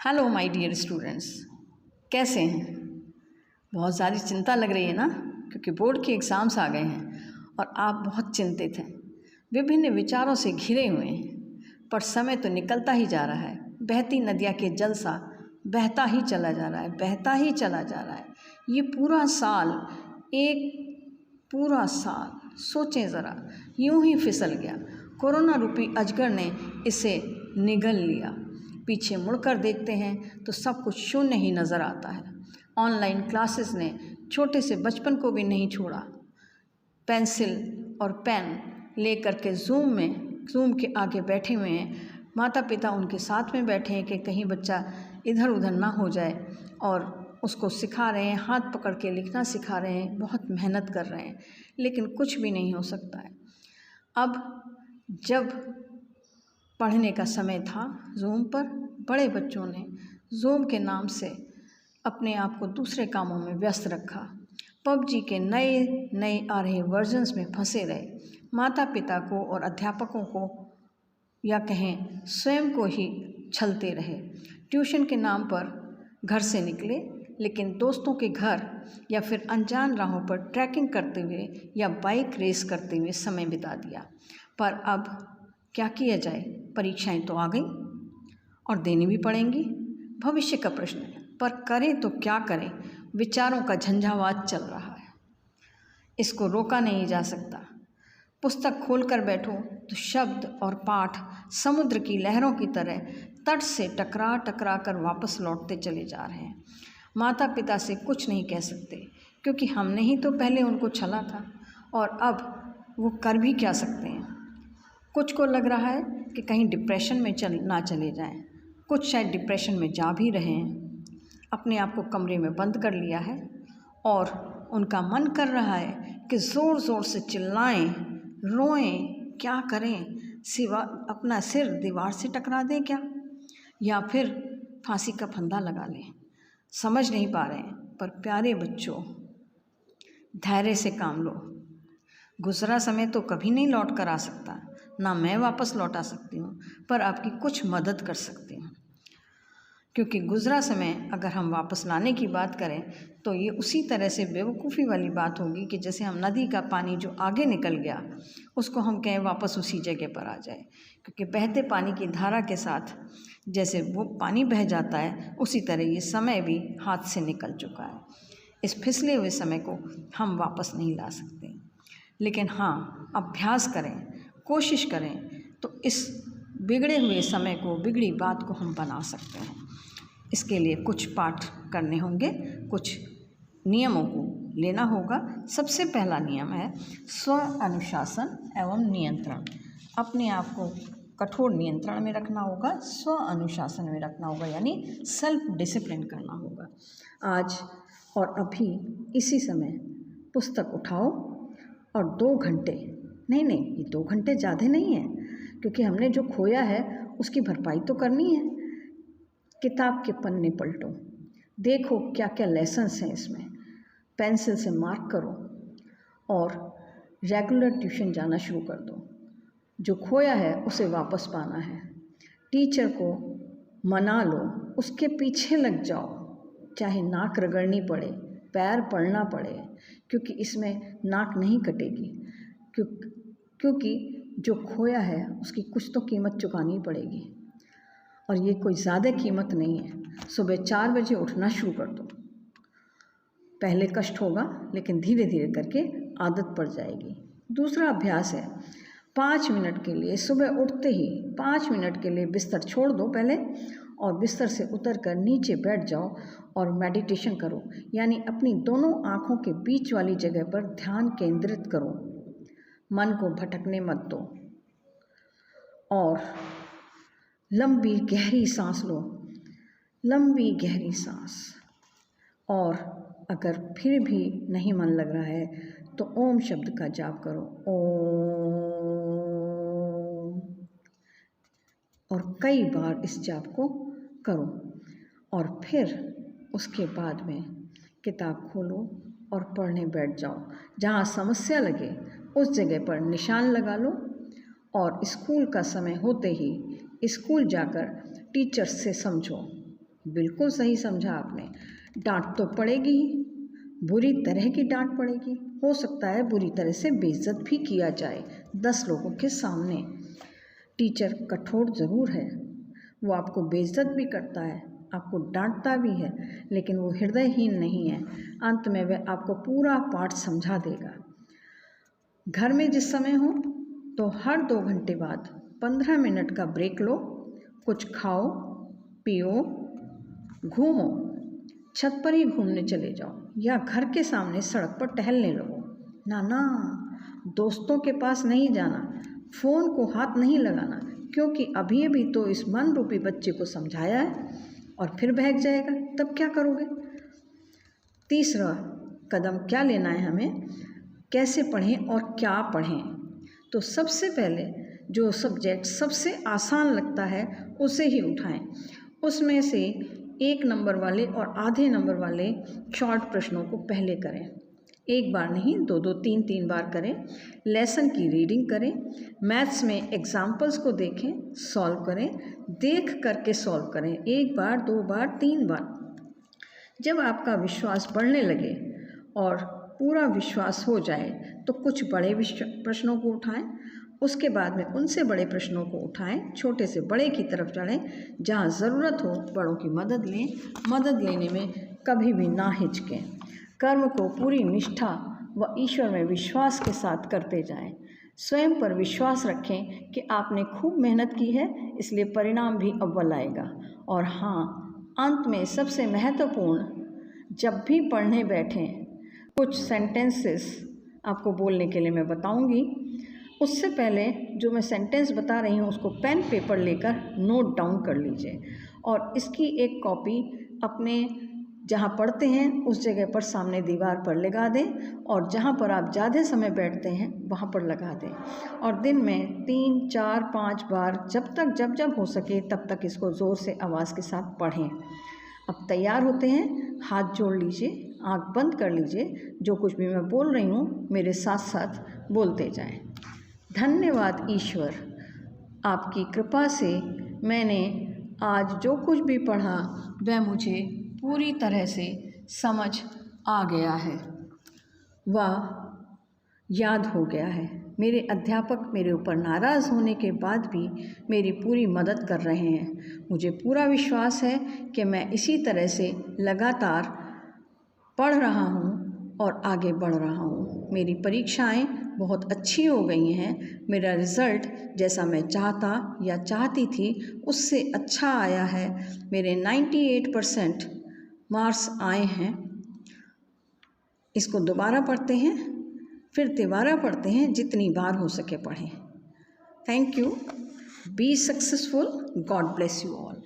Hello my dear students, कैसे हैं। बहुत ज़्यादा चिंता लग रही है ना, क्योंकि बोर्ड के एग्ज़ाम्स आ गए हैं और आप बहुत चिंतित हैं, विभिन्न विचारों से घिरे हुए हैं। पर समय तो निकलता ही जा रहा है, बहती नदियाँ के जल सा बहता ही चला जा रहा है, बहता ही चला जा रहा है। ये पूरा साल, एक पूरा साल सोचें ज़रा, यूं ही फिसल गया। कोरोना रूपी अजगर ने इसे निगल लिया। पीछे मुड़कर देखते हैं तो सब कुछ शून्य ही नज़र आता है। ऑनलाइन क्लासेस ने छोटे से बचपन को भी नहीं छोड़ा। पेंसिल और पेन लेकर के जूम के आगे बैठे हुए हैं। माता पिता उनके साथ में बैठे हैं कि कहीं बच्चा इधर उधर ना हो जाए, और उसको सिखा रहे हैं, हाथ पकड़ के लिखना सिखा रहे हैं, बहुत मेहनत कर रहे हैं, लेकिन कुछ भी नहीं हो सकता है। अब जब पढ़ने का समय था जूम पर, बड़े बच्चों ने जूम के नाम से अपने आप को दूसरे कामों में व्यस्त रखा। पबजी के नए नए आ रहे वर्जन्स में फंसे रहे। माता पिता को और अध्यापकों को, या कहें स्वयं को ही छलते रहे। ट्यूशन के नाम पर घर से निकले, लेकिन दोस्तों के घर या फिर अनजान राहों पर ट्रैकिंग करते हुए या बाइक रेस करते हुए समय बिता दिया। पर अब क्या किया जाए, परीक्षाएं तो आ गई और देनी भी पड़ेंगी। भविष्य का प्रश्न है, पर करें तो क्या करें। विचारों का झंझावात चल रहा है, इसको रोका नहीं जा सकता। पुस्तक खोलकर बैठो तो शब्द और पाठ समुद्र की लहरों की तरह तट से टकरा टकरा कर वापस लौटते चले जा रहे हैं। माता पिता से कुछ नहीं कह सकते, क्योंकि हमने ही तो पहले उनको छला था, और अब वो कर भी क्या सकते हैं। कुछ को लग रहा है कि कहीं डिप्रेशन में ना चले जाएं, कुछ शायद डिप्रेशन में जा भी रहे हैं। अपने आप को कमरे में बंद कर लिया है और उनका मन कर रहा है कि ज़ोर ज़ोर से चिल्लाएं, रोएं, क्या करें, सिवा अपना सिर दीवार से टकरा दें क्या, या फिर फांसी का फंदा लगा लें। समझ नहीं पा रहे हैं। पर प्यारे बच्चों, धैर्य से काम लो। गुजरा समय तो कभी नहीं लौट कर आ सकता, ना मैं वापस लौटा सकती हूँ, पर आपकी कुछ मदद कर सकती हूँ। क्योंकि गुजरा समय अगर हम वापस लाने की बात करें तो ये उसी तरह से बेवकूफ़ी वाली बात होगी कि जैसे हम नदी का पानी जो आगे निकल गया उसको हम कहें वापस उसी जगह पर आ जाए। क्योंकि बहते पानी की धारा के साथ जैसे वो पानी बह जाता है, उसी तरह ये समय भी हाथ से निकल चुका है। इस फिसले हुए समय को हम वापस नहीं ला सकते, लेकिन हाँ, अभ्यास करें, कोशिश करें तो इस बिगड़े हुए समय को, बिगड़ी बात को हम बना सकते हैं। इसके लिए कुछ पाठ करने होंगे, कुछ नियमों को लेना होगा। सबसे पहला नियम है स्व अनुशासन एवं नियंत्रण। अपने आप को कठोर नियंत्रण में रखना होगा, स्व अनुशासन में रखना होगा, यानी सेल्फ डिसिप्लिन करना होगा। आज और अभी इसी समय पुस्तक उठाओ और 2 घंटे, नहीं, ये 2 घंटे ज़्यादा नहीं है, क्योंकि हमने जो खोया है उसकी भरपाई तो करनी है। किताब के पन्ने पलटो, देखो क्या क्या लेसन्स हैं इसमें, पेंसिल से मार्क करो और रेगुलर ट्यूशन जाना शुरू कर दो। जो खोया है उसे वापस पाना है। टीचर को मना लो, उसके पीछे लग जाओ, चाहे नाक रगड़नी पड़े, पैर पड़ना पड़े, क्योंकि इसमें नाक नहीं कटेगी। क्योंकि जो खोया है उसकी कुछ तो कीमत चुकानी पड़ेगी, और ये कोई ज़्यादा कीमत नहीं है। सुबह 4 बजे उठना शुरू कर दो। पहले कष्ट होगा, लेकिन धीरे धीरे करके आदत पड़ जाएगी। दूसरा अभ्यास है 5 मिनट के लिए, सुबह उठते ही 5 मिनट के लिए बिस्तर छोड़ दो पहले, और बिस्तर से उतर कर नीचे बैठ जाओ और मेडिटेशन करो, यानी अपनी दोनों आँखों के बीच वाली जगह पर ध्यान केंद्रित करो। मन को भटकने मत दो, और लंबी गहरी सांस लो, लंबी गहरी सांस। और अगर फिर भी नहीं मन लग रहा है तो ओम शब्द का जाप करो, ओम, और कई बार इस जाप को करो। और फिर उसके बाद में किताब खोलो और पढ़ने बैठ जाओ। जहाँ समस्या लगे उस जगह पर निशान लगा लो, और स्कूल का समय होते ही स्कूल जाकर टीचर से समझो बिल्कुल सही समझा आपने। डांट तो पड़ेगी ही, बुरी तरह की डांट पड़ेगी। हो सकता है बुरी तरह से बेइज्जत भी किया जाए 10 लोगों के सामने। टीचर कठोर ज़रूर है, वो आपको बेइज्जत भी करता है, आपको डांटता भी है, लेकिन वो हृदयहीन नहीं है। अंत में वह आपको पूरा पाठ समझा देगा। घर में जिस समय हो तो हर 2 घंटे बाद 15 मिनट का ब्रेक लो, कुछ खाओ पियो, घूमो, छत पर ही घूमने चले जाओ या घर के सामने सड़क पर टहलने लगो। ना, दोस्तों के पास नहीं जाना, फ़ोन को हाथ नहीं लगाना, क्योंकि अभी अभी तो इस मन रूपी बच्चे को समझाया है और फिर बहक जाएगा, तब क्या करोगे? तीसरा कदम क्या लेना है हमें, कैसे पढ़ें और क्या पढ़ें। तो सबसे पहले जो सब्जेक्ट सबसे आसान लगता है उसे ही उठाएं। उसमें से 1 नंबर वाले और आधे नंबर वाले शॉर्ट प्रश्नों को पहले करें। एक बार नहीं, 2-2, 3-3 बार करें। लेसन की रीडिंग करें। मैथ्स में एग्जाम्पल्स को देखें, सॉल्व करें, देख करके सॉल्व करें। 1 बार, 2 बार, 3 बार। जब आपका विश्वास बढ़ने लगे और पूरा विश्वास हो जाए तो कुछ बड़े प्रश्नों को उठाएं, उसके बाद में उनसे बड़े प्रश्नों को उठाएं, छोटे से बड़े की तरफ चढ़ें। जहाँ ज़रूरत हो बड़ों की मदद लें, मदद लेने में कभी भी ना हिचकें। कर्म को पूरी निष्ठा व ईश्वर में विश्वास के साथ करते जाएं। स्वयं पर विश्वास रखें कि आपने खूब मेहनत की है, इसलिए परिणाम भी अव्वल आएगा। और हाँ, अंत में सबसे महत्वपूर्ण, जब भी पढ़ने बैठें कुछ सेंटेंसेस आपको बोलने के लिए मैं बताऊंगी। उससे पहले जो मैं सेंटेंस बता रही हूँ उसको पेन पेपर लेकर नोट डाउन कर लीजिए और इसकी एक कॉपी अपने जहाँ पढ़ते हैं उस जगह पर सामने दीवार पर लगा दें और जहाँ पर आप ज़्यादा समय बैठते हैं वहाँ पर लगा दें। और दिन में 3, 4, 5 बार जब हो सके तब तक इसको ज़ोर से आवाज़ के साथ पढ़ें। अब तैयार होते हैं, हाथ जोड़ लीजिए, आँख बंद कर लीजिए। जो कुछ भी मैं बोल रही हूँ मेरे साथ साथ बोलते जाएं। धन्यवाद ईश्वर, आपकी कृपा से मैंने आज जो कुछ भी पढ़ा वह मुझे पूरी तरह से समझ आ गया है, वह याद हो गया है। मेरे अध्यापक मेरे ऊपर नाराज़ होने के बाद भी मेरी पूरी मदद कर रहे हैं। मुझे पूरा विश्वास है कि मैं इसी तरह से लगातार पढ़ रहा हूँ और आगे बढ़ रहा हूँ। मेरी परीक्षाएं बहुत अच्छी हो गई हैं। मेरा रिज़ल्ट जैसा मैं चाहता या चाहती थी उससे अच्छा आया है। मेरे 98% मार्क्स आए हैं। इसको दोबारा पढ़ते हैं, फिर तिबारा पढ़ते हैं, जितनी बार हो सके पढ़ें। Thank you. Be successful. God bless you all.